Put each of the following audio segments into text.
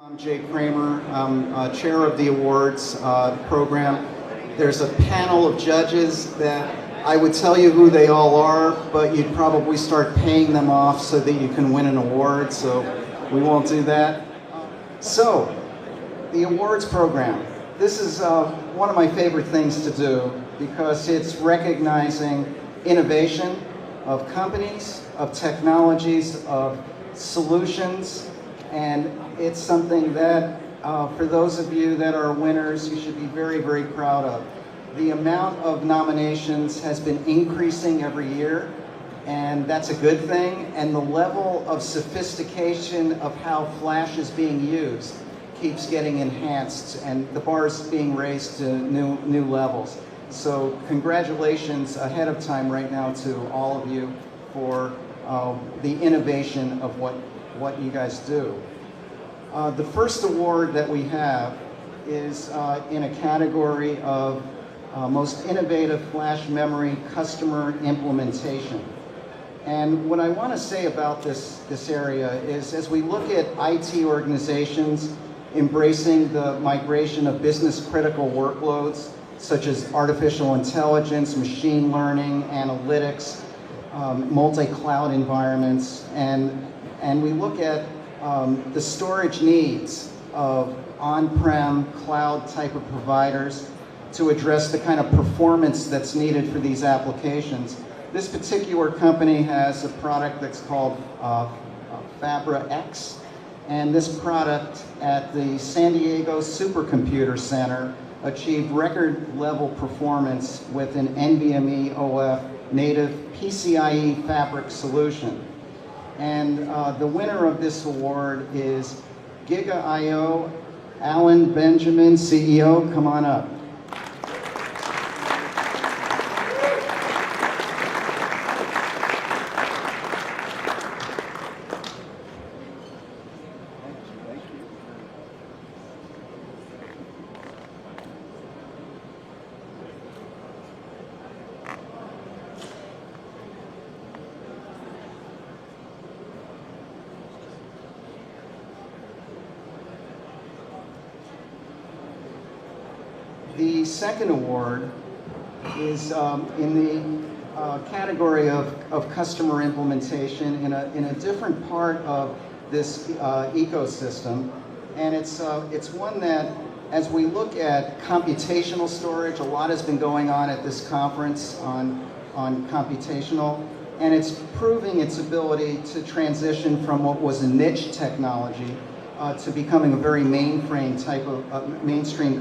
I'm Jay Kramer. I'm chair of the awards program. There's a panel of judges that I would tell you who they all are, but you'd probably start paying them off so that you can win an award, so we won't do that. So, the awards program. This is one of my favorite things to do because it's recognizing innovation of companies, of technologies, of solutions, and it's something that for those of you that are winners, you should be very, very proud of. The amount of nominations has been increasing every year, and that's a good thing, and the level of sophistication of how Flash is being used keeps getting enhanced, and the bar is being raised to new levels. So congratulations ahead of time right now to all of you for the innovation of what you guys do. The first award that we have is in a category of most innovative flash memory customer implementation. And what I want to say about this area is as we look at IT organizations embracing the migration of business critical workloads such as artificial intelligence, machine learning, analytics, multi-cloud environments, and we look at the storage needs of on-prem cloud type of providers to address the kind of performance that's needed for these applications. This particular company has a product that's called Fabra X, and this product at the San Diego Supercomputer Center achieved record level performance with an NVMe OF native PCIe fabric solution. And the winner of this award is Giga.io. Alan Benjamin, CEO, come on up. The second award is in the category of customer implementation in a different part of this ecosystem, and it's one that, as we look at computational storage, a lot has been going on at this conference on computational, and it's proving its ability to transition from what was a niche technology to becoming a very mainstream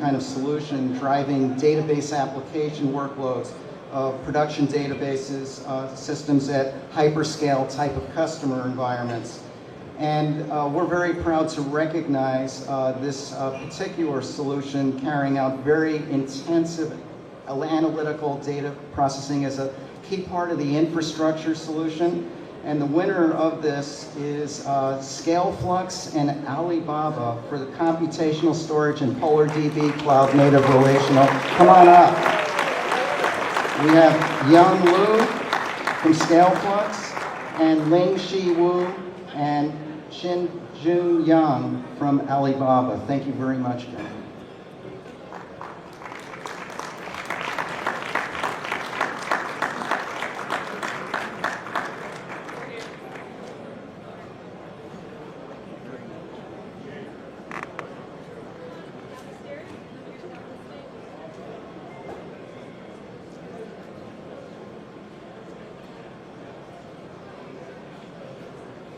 kind of solution, driving database application workloads, production databases, systems at hyperscale type of customer environments. And we're very proud to recognize this particular solution carrying out very intensive analytical data processing as a key part of the infrastructure solution. And the winner of this is ScaleFlux and Alibaba for the computational storage and PolarDB cloud native relational. Come on up. We have Yang Lu from ScaleFlux and Ling Shi Wu and Xin Jun Yang from Alibaba. Thank you very much, guys.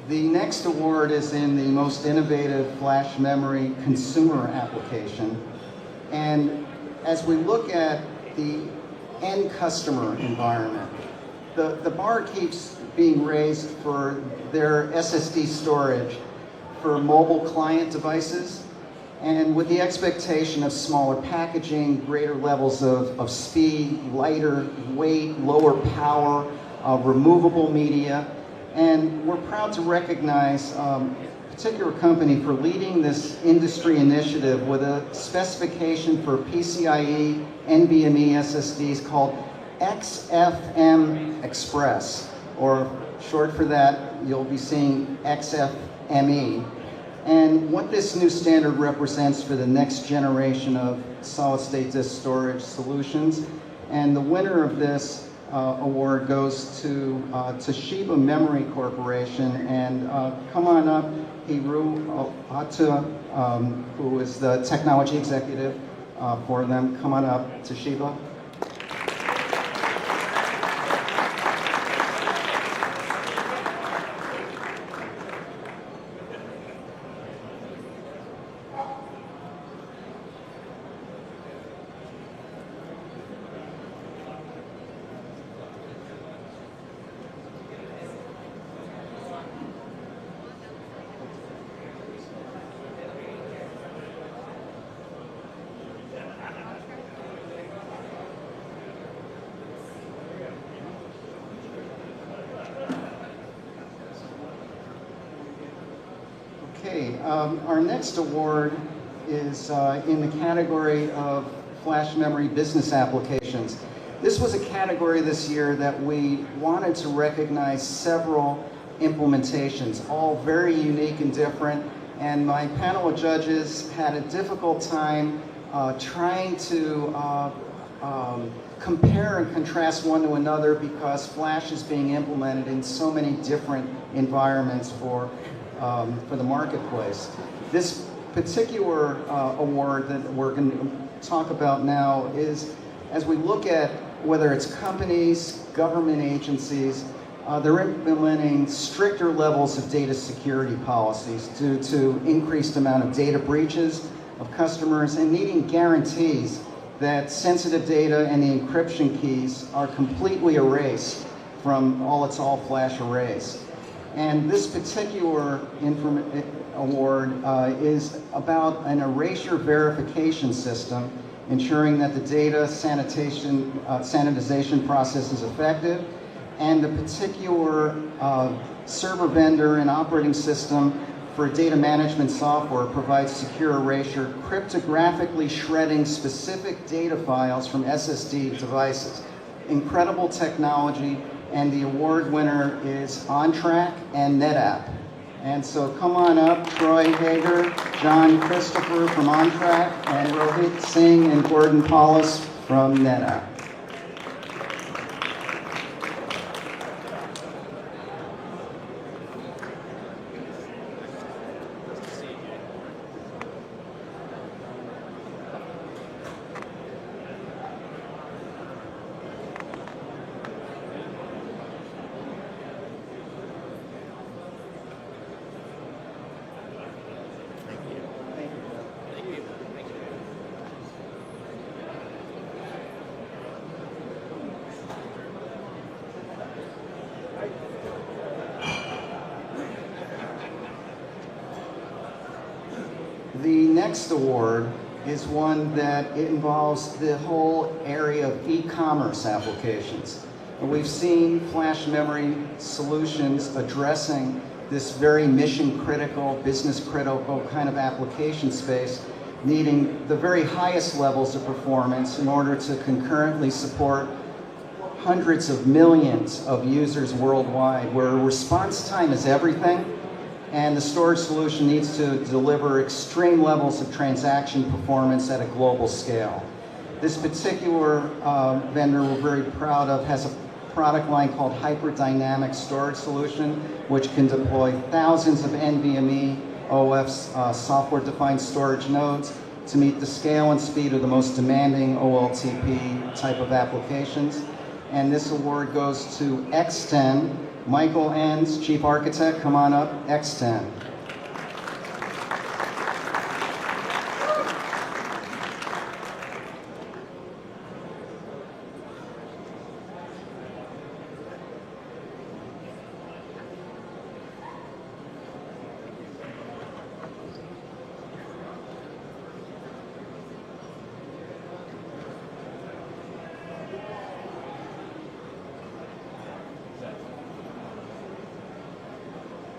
The next award is in the most innovative flash memory consumer application. And as we look at the end customer environment, the bar keeps being raised for their SSD storage for mobile client devices, and with the expectation of smaller packaging, greater levels of speed, lighter weight, lower power, removable media. And we're proud to recognize a particular company for leading this industry initiative with a specification for PCIe NVMe SSDs called XFM Express, or short for that, you'll be seeing XFME. and what this new standard represents for the next generation of solid-state disk storage solutions. And the winner of this award goes to Toshiba Memory Corporation. And come on up, Hiru Ata, who is the technology executive for them. Come on up, Toshiba. Okay, our next award is in the category of flash memory business applications. This was a category this year that we wanted to recognize several implementations, all very unique and different, and my panel of judges had a difficult time trying to compare and contrast one to another because flash is being implemented in so many different environments for the marketplace. This particular award that we're going to talk about now is, as we look at whether it's companies, government agencies, they're implementing stricter levels of data security policies due to increased amount of data breaches of customers and needing guarantees that sensitive data and the encryption keys are completely erased from all flash arrays. And this particular award is about an erasure verification system, ensuring that the data sanitization process is effective, and the particular server vendor and operating system for data management software provides secure erasure, cryptographically shredding specific data files from SSD devices. Incredible technology. And the award winner is OnTrack and NetApp. And so come on up, Troy Hager, John Christopher from OnTrack, and Rohit Singh and Gordon Paulus from NetApp. The next award is one that involves the whole area of e-commerce applications. And we've seen flash memory solutions addressing this very mission-critical, business-critical kind of application space, needing the very highest levels of performance in order to concurrently support hundreds of millions of users worldwide, where response time is everything. And the storage solution needs to deliver extreme levels of transaction performance at a global scale. This particular vendor we're very proud of has a product line called Hyperdynamic Storage Solution, which can deploy thousands of NVMe OS software-defined storage nodes to meet the scale and speed of the most demanding OLTP type of applications. And this award goes to X10. Michael Enns, Chief Architect, come on up, X10.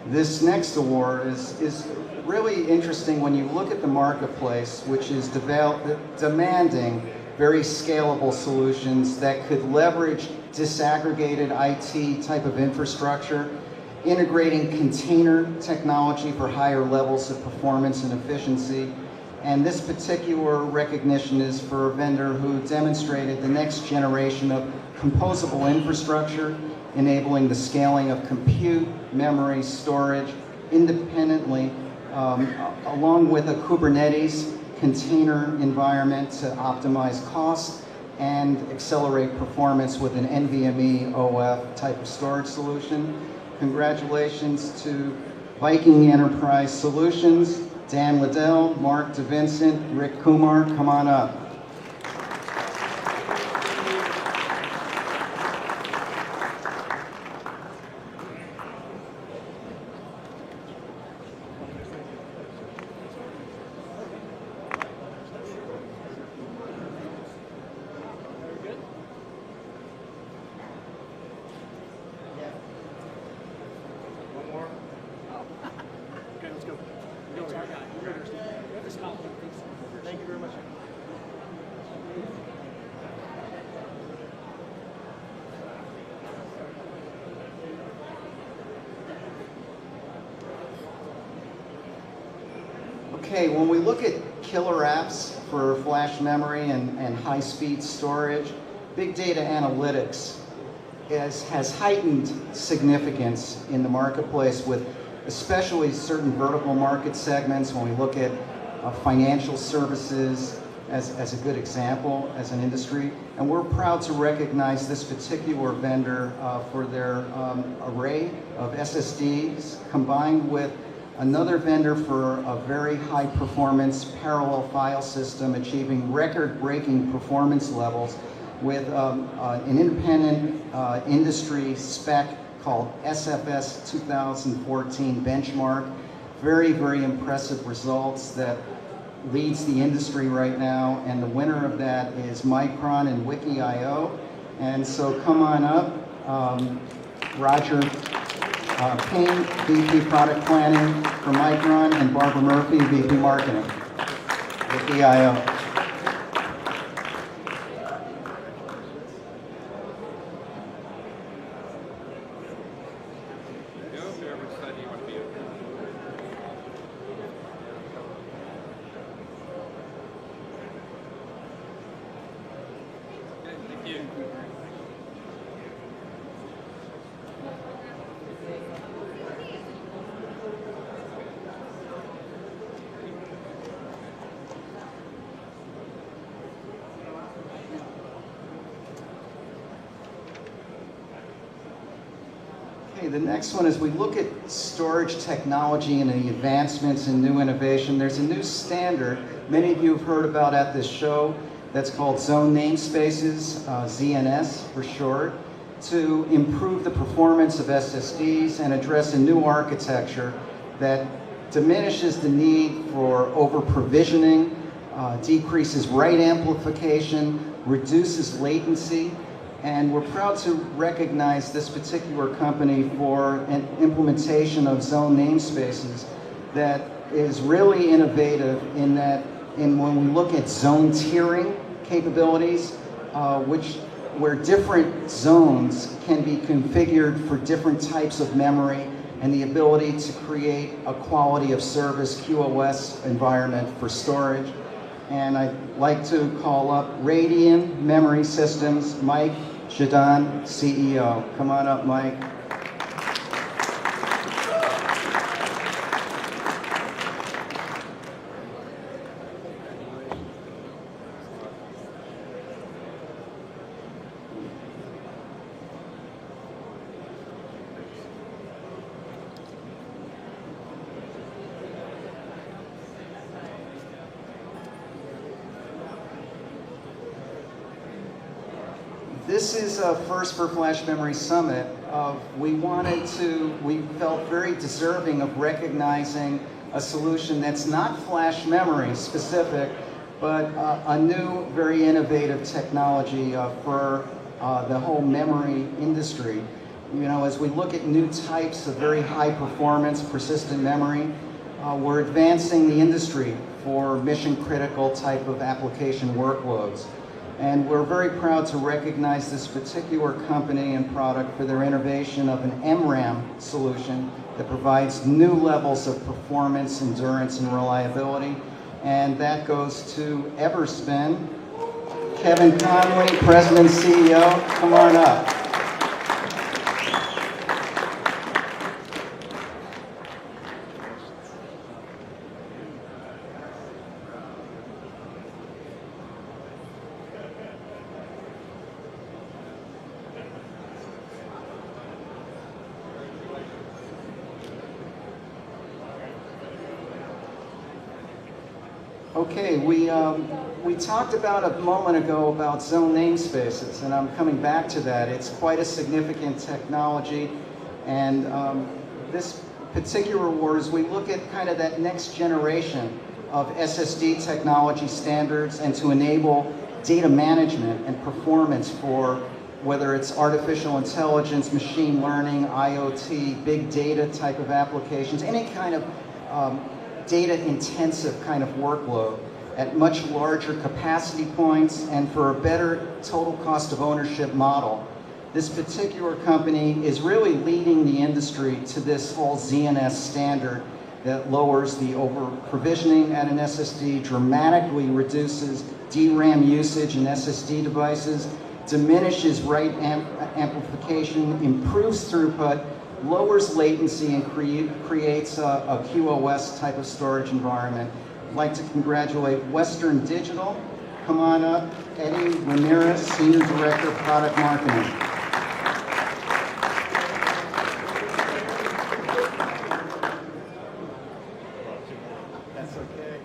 This next award is really interesting when you look at the marketplace, which is demanding very scalable solutions that could leverage disaggregated IT type of infrastructure integrating container technology for higher levels of performance and efficiency. And this particular recognition is for a vendor who demonstrated the next generation of composable infrastructure, enabling the scaling of compute, memory, storage independently, along with a Kubernetes container environment to optimize cost and accelerate performance with an NVMe OF type of storage solution. Congratulations to Viking Enterprise Solutions, Dan Liddell, Mark DeVincent, Rick Kumar, come on up. Thank you very much. Okay, when we look at killer apps for flash memory and high-speed storage, big data analytics has heightened significance in the marketplace, with especially certain vertical market segments. When we look at financial services as a good example as an industry, and we're proud to recognize this particular vendor for their array of SSDs, combined with another vendor for a very high performance parallel file system, achieving record-breaking performance levels with an independent industry spec called SFS 2014 benchmark. Very, very impressive results that leads the industry right now, and the winner of that is Micron and Wiki.io. And so come on up, Roger Payne, VP Product Planning for Micron, and Barbara Murphy, VP Marketing, Wiki.io. The next one is we look at storage technology and the advancements and new innovation. There's a new standard many of you have heard about at this show that's called zone namespaces, ZNS for short, to improve the performance of SSDs and address a new architecture that diminishes the need for over-provisioning, decreases write amplification, reduces latency. And we're proud to recognize this particular company for an implementation of zone namespaces that is really innovative in that, when we look at zone tiering capabilities, where different zones can be configured for different types of memory, and the ability to create a quality of service QoS environment for storage. And I'd like to call up Radian Memory Systems, Mike Shadon, CEO. Come on up, Mike. This is a first for Flash Memory Summit. We felt very deserving of recognizing a solution that's not flash memory specific, but a new, very innovative technology for the whole memory industry. You know, as we look at new types of very high performance, persistent memory, we're advancing the industry for mission critical type of application workloads. And we're very proud to recognize this particular company and product for their innovation of an MRAM solution that provides new levels of performance, endurance, and reliability. And that goes to Everspin. Kevin Conway, President and CEO, come on up. Okay, we talked about a moment ago about zone namespaces, and I'm coming back to that. It's quite a significant technology, and this particular award is we look at kind of that next generation of SSD technology standards and to enable data management and performance for whether it's artificial intelligence, machine learning, IoT, big data type of applications, any kind of data-intensive kind of workload at much larger capacity points and for a better total cost of ownership model. This particular company is really leading the industry to this whole ZNS standard that lowers the over-provisioning at an SSD, dramatically reduces DRAM usage in SSD devices, diminishes write amplification, improves throughput, lowers latency, and creates a QoS type of storage environment. I'd like to congratulate Western Digital. Come on up. Eddie Ramirez, Senior Director of Product Marketing. That's okay.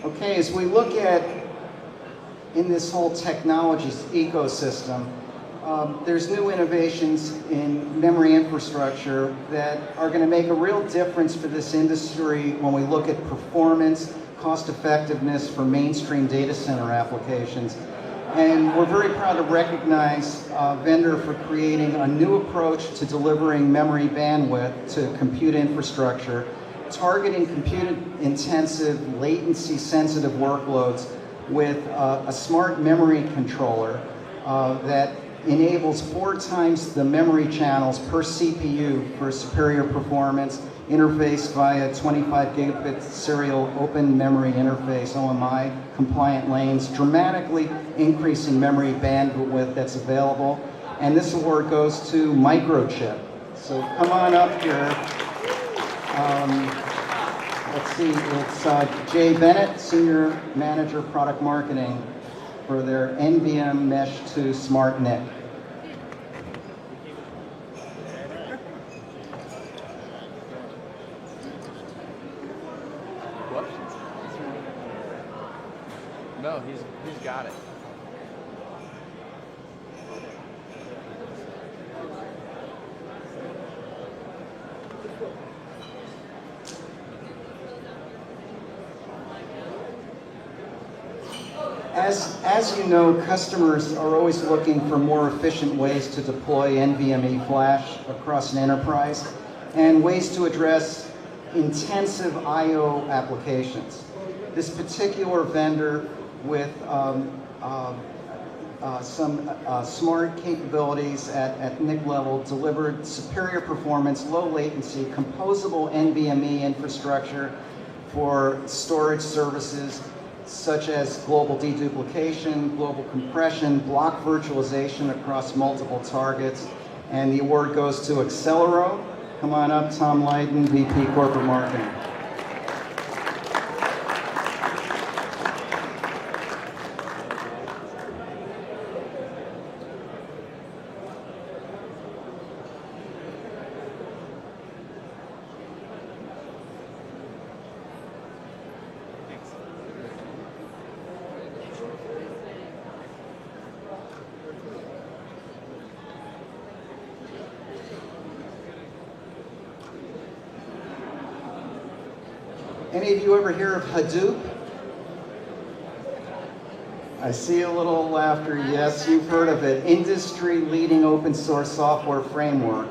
Okay, as we look at in this whole technology ecosystem, there's new innovations in memory infrastructure that are going to make a real difference for this industry when we look at performance, cost effectiveness for mainstream data center applications. And we're very proud to recognize a vendor for creating a new approach to delivering memory bandwidth to compute infrastructure, targeting compute-intensive, latency-sensitive workloads with a smart memory controller that enables 4 times the memory channels per CPU for superior performance, interfaced via 25 gigabit serial open memory interface, OMI, compliant lanes, dramatically increasing memory bandwidth that's available. And this award goes to Microchip. So come on up here. Let's see, it's Jay Bennett, Senior Manager Product Marketing for their NVM Mesh 2 Smart NIC. Whoops. No, he's got it. As you know, customers are always looking for more efficient ways to deploy NVMe flash across an enterprise and ways to address intensive I/O applications. This particular vendor with some smart capabilities at NIC level delivered superior performance, low latency, composable NVMe infrastructure for storage services such as global deduplication, global compression, block virtualization across multiple targets. And the award goes to Accelero. Come on up, Tom Leyden, VP Corporate Marketing. Thanks. Any of you ever hear of Hadoop? I see a little laughter. Yes, you've heard of it. Industry-leading open source software framework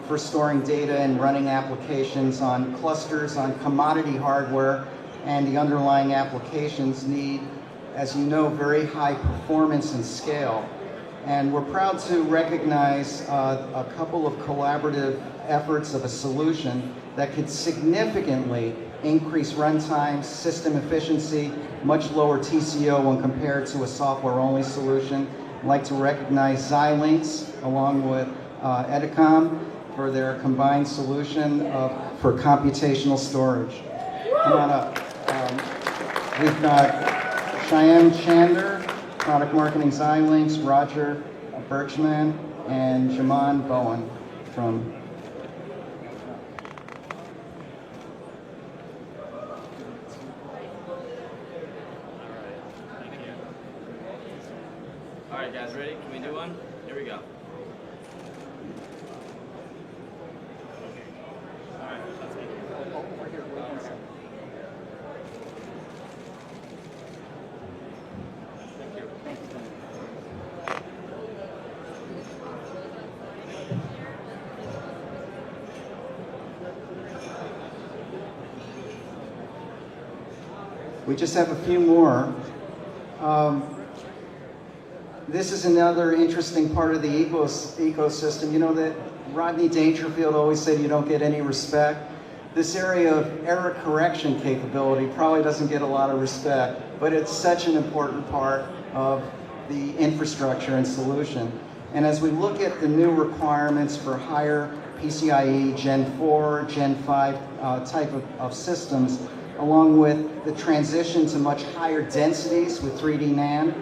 for storing data and running applications on clusters, on commodity hardware, and the underlying applications need, as you know, very high performance and scale. And we're proud to recognize a couple of collaborative efforts of a solution that could significantly increase runtime, system efficiency, much lower TCO when compared to a software-only solution. I'd like to recognize Xilinx along with Edicom for their combined solution for computational storage. Come on up. We've got Cheyenne Chander, Product Marketing Xilinx, Roger Birchman, and Jaman Bowen from All right, guys, ready? Can we do one? Here we go. All right, let's get We just have a few more. This is another interesting part of the ecosystem. You know that Rodney Dangerfield always said you don't get any respect. This area of error correction capability probably doesn't get a lot of respect, but it's such an important part of the infrastructure and solution. And as we look at the new requirements for higher PCIe Gen 4, Gen 5 type of systems, along with the transition to much higher densities with 3D NAND,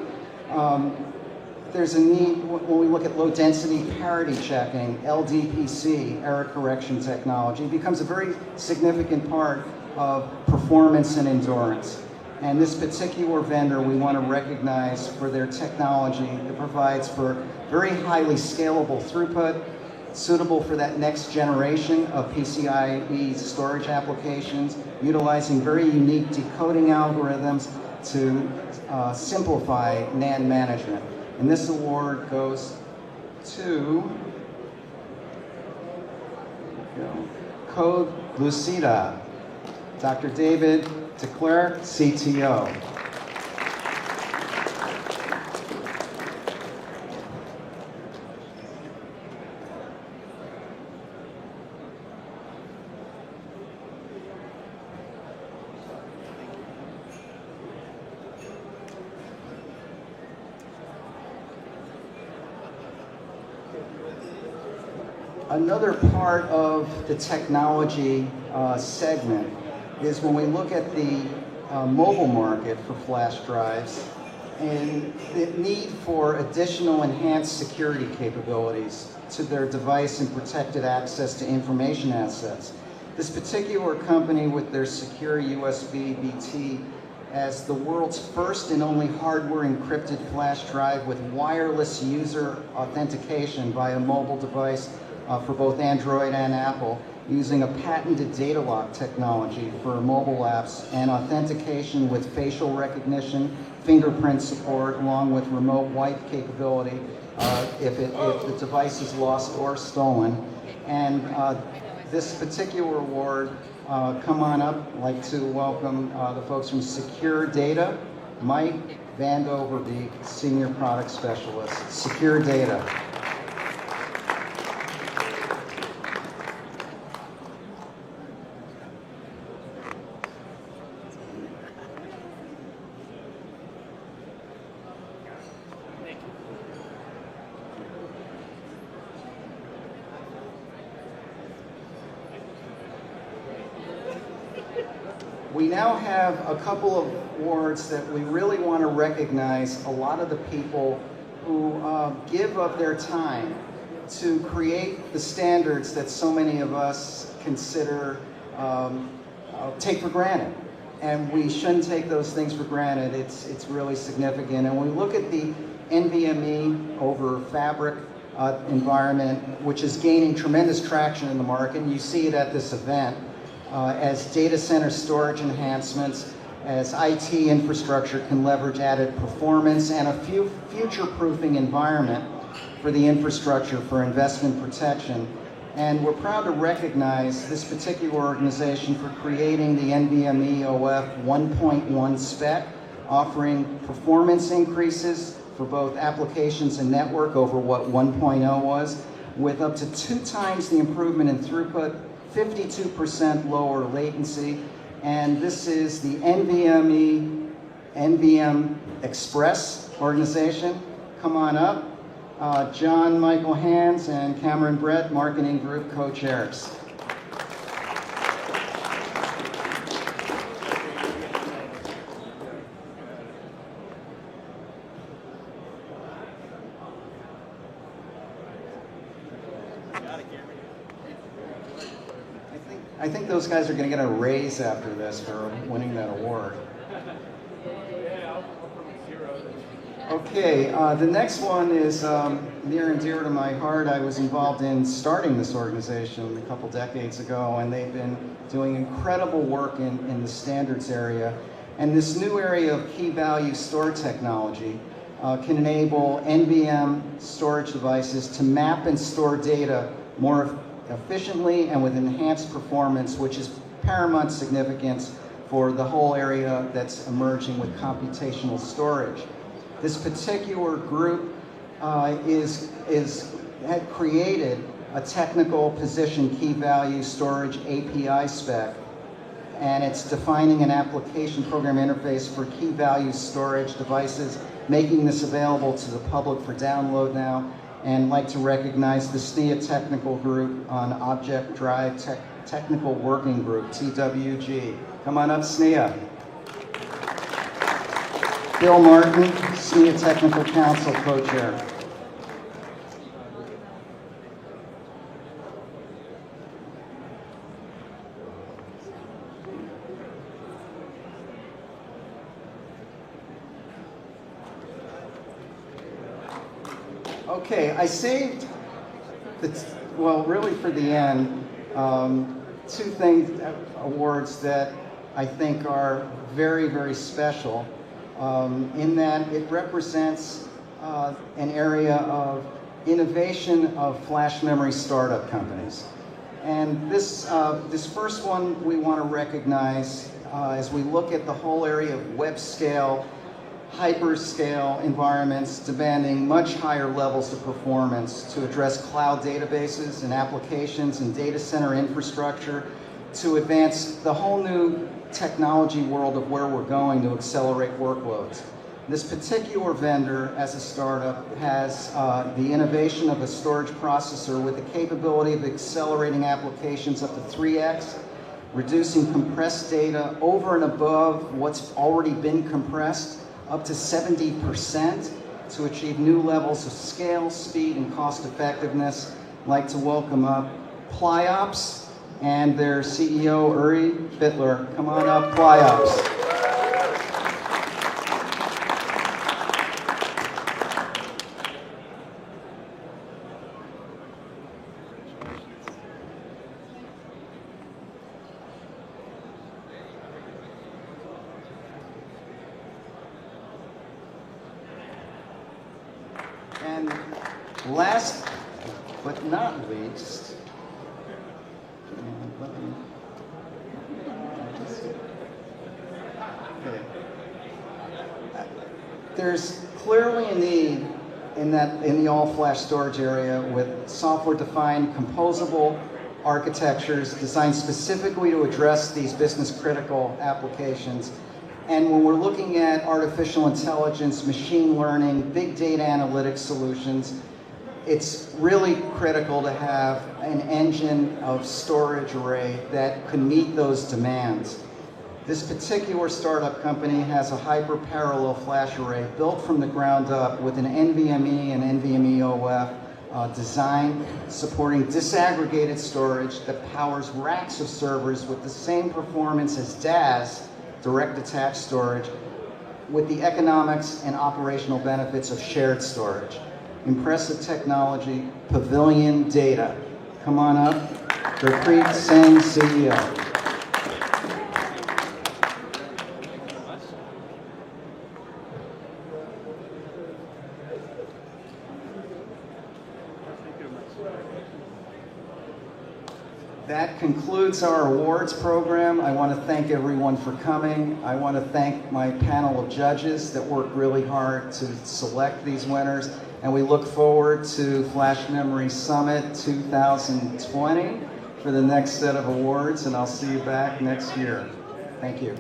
there's a need, when we look at low density parity checking, LDPC, error correction technology, it becomes a very significant part of performance and endurance. And this particular vendor we want to recognize for their technology that provides for very highly scalable throughput, suitable for that next generation of PCIe storage applications, utilizing very unique decoding algorithms to simplify NAND management. And this award goes to Code Lucida, Dr. David DeClerc, CTO. Another part of the technology segment is when we look at the mobile market for flash drives and the need for additional enhanced security capabilities to their device and protected access to information assets. This particular company with their secure USB BT as the world's first and only hardware encrypted flash drive with wireless user authentication via mobile device for both Android and Apple, using a patented data lock technology for mobile apps and authentication with facial recognition, fingerprint support, along with remote wipe capability if the device is lost or stolen. And this particular award, come on up. I'd like to welcome the folks from Secure Data, Mike Van Overbeek, Senior Product Specialist, Secure Data. We now have a couple of awards that we really want to recognize a lot of the people who give of their time to create the standards that so many of us consider, take for granted. And we shouldn't take those things for granted. It's really significant. And when we look at the NVMe over Fabric environment, which is gaining tremendous traction in the market, and you see it at this event, as data center storage enhancements, as IT infrastructure can leverage added performance and a future-proofing environment for the infrastructure for investment protection. And we're proud to recognize this particular organization for creating the NVMe OF 1.1 spec, offering performance increases for both applications and network over what 1.0 was, with up to 2 times the improvement in throughput, 52% lower latency, and this is the NVM Express organization. Come on up. John Michael Hands and Cameron Brett, Marketing Group co-chairs. I think those guys are going to get a raise after this for winning that award. Okay, the next one is near and dear to my heart. I was involved in starting this organization a couple decades ago, and they've been doing incredible work in the standards area. And this new area of key value store technology can enable NVM storage devices to map and store data more efficiently and with enhanced performance, which is paramount significance for the whole area that's emerging with computational storage. This particular group had created a technical position key value storage API spec, and it's defining an application program interface for key value storage devices, making this available to the public for download now. And I'd like to recognize the SNIA technical group on Object Drive Technical Working Group, TWG. Come on up, SNIA. Bill Martin, SNIA Technical Council co-chair. Okay, I saved, really for the end, 2 awards that I think are very, very special. In that it represents an area of innovation of flash memory startup companies. And this first one we want to recognize as we look at the whole area of web scale, hyperscale environments demanding much higher levels of performance to address cloud databases and applications and data center infrastructure to advance the whole new technology world of where we're going to accelerate workloads. This particular vendor, as a startup, has the innovation of a storage processor with the capability of accelerating applications up to 3x, reducing compressed data over and above what's already been compressed, up to 70%, to achieve new levels of scale, speed, and cost effectiveness. I'd like to welcome up Plyops and their CEO, Uri Bittler. Come on up, Plyops. And last but not least, there's clearly a need in the all-flash storage area with software-defined composable architectures designed specifically to address these business-critical applications. And when we're looking at artificial intelligence, machine learning, big data analytics solutions, it's really critical to have an engine of storage array that can meet those demands. This particular startup company has a hyper-parallel flash array built from the ground up with an NVMe and NVMe OF design supporting disaggregated storage that powers racks of servers with the same performance as DAS, direct attached storage, with the economics and operational benefits of shared storage. Impressive technology, Pavilion Data. Come on up, Gurpreet Singh, CEO. That concludes our awards program. I want to thank everyone for coming. I want to thank my panel of judges that worked really hard to select these winners. And we look forward to Flash Memory Summit 2020 for the next set of awards. And I'll see you back next year. Thank you.